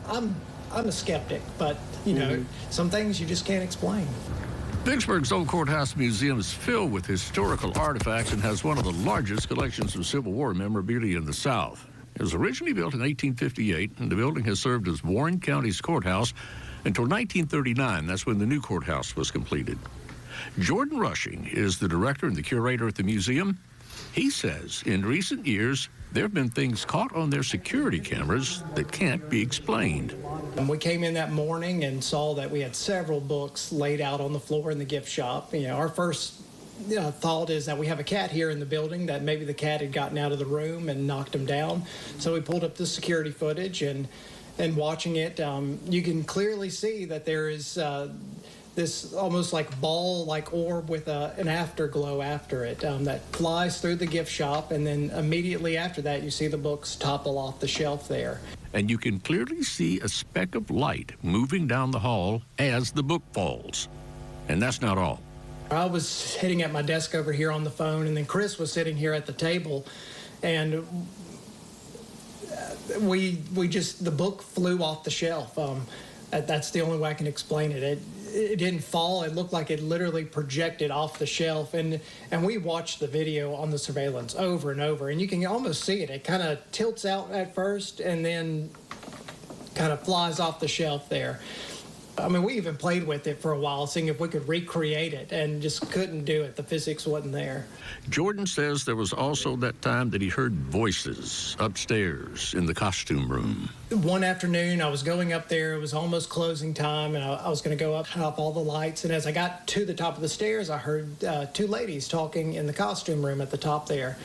I'm a skeptic, but, you know, some things you just can't explain. Vicksburg's Old Courthouse Museum is filled with historical artifacts and has one of the largest collections of Civil War memorabilia in the South. It was originally built in 1858, and the building has served as Warren County's courthouse until 1939. That's when the new courthouse was completed. Jordan Rushing is the director and the curator at the museum. He says in recent years, there have been things caught on their security cameras that can't be explained. And we came in that morning and saw that we had several books laid out on the floor in the gift shop. You know, our first thought is that we have a cat here in the building, that maybe the cat had gotten out of the room and knocked him down. So we pulled up the security footage, and watching it, you can clearly see that there is this almost like ball-like orb with an afterglow after it that flies through the gift shop, and then immediately after that you see the books topple off the shelf there. And you can clearly see a speck of light moving down the hall as the book falls. And that's not all. I was sitting at my desk over here on the phone, and then Chris was sitting here at the table, and the book flew off the shelf. That's the only way I can explain it. It didn't fall. It looked like it literally projected off the shelf. And we watched the video on the surveillance over and over, and you can almost see it. It kind of tilts out at first and then kind of flies off the shelf there. I mean, we even played with it for a while, seeing if we could recreate it, and just couldn't do it. The physics wasn't there. Jordan says there was also that time that he heard voices upstairs in the costume room. One afternoon, I was going up there. It was almost closing time, and I was going to go up, turn off all the lights. And as I got to the top of the stairs, I heard two ladies talking in the costume room at the top there.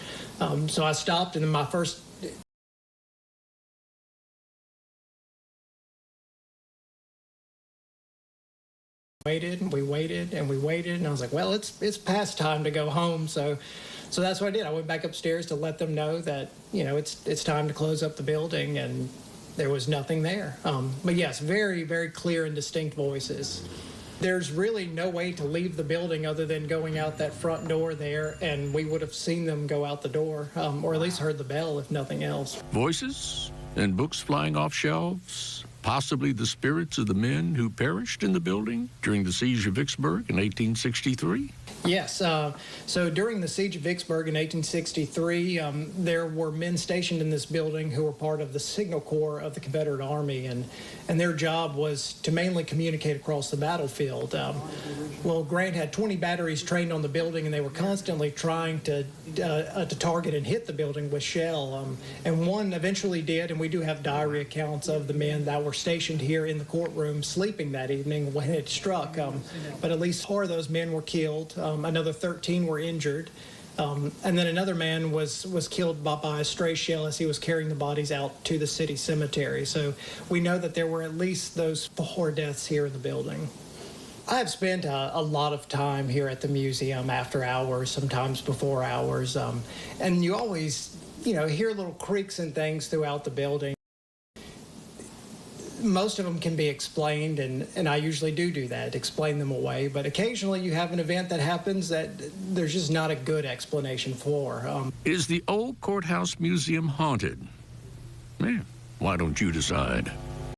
So I stopped, and then my first waited, and we waited, and we waited, and I was like, well, it's past time to go home. So that's what I did. I went back upstairs to let them know that, you know, it's time to close up the building, and there was nothing there. But yes, very, very clear and distinct voices. There's really no way to leave the building other than going out that front door there, and we would have seen them go out the door, or at least heard the bell, if nothing else. Voices and books flying off shelves. Possibly the spirits of the men who perished in the building during the siege of Vicksburg in 1863? Yes. So during the siege of Vicksburg in 1863, there were men stationed in this building who were part of the Signal Corps of the Confederate Army, and their job was to mainly communicate across the battlefield. Well, Grant had 20 batteries trained on the building, and they were constantly trying to target and hit the building with shell. And one eventually did, and we do have diary accounts of the men that were stationed here in the courtroom sleeping that evening when it struck. But at least 4 of those men were killed. Another 13 were injured. And then another man was killed by a stray shell as he was carrying the bodies out to the city cemetery. So we know that there were at least those 4 deaths here in the building. I've spent a lot of time here at the museum after hours, sometimes before hours. And you always, you know, hear little creaks and things throughout the building. Most of them can be explained, and I usually do that, explain them away. But occasionally you have an event that happens that there's just not a good explanation for. Is the Old Courthouse Museum haunted? Man, why don't you decide?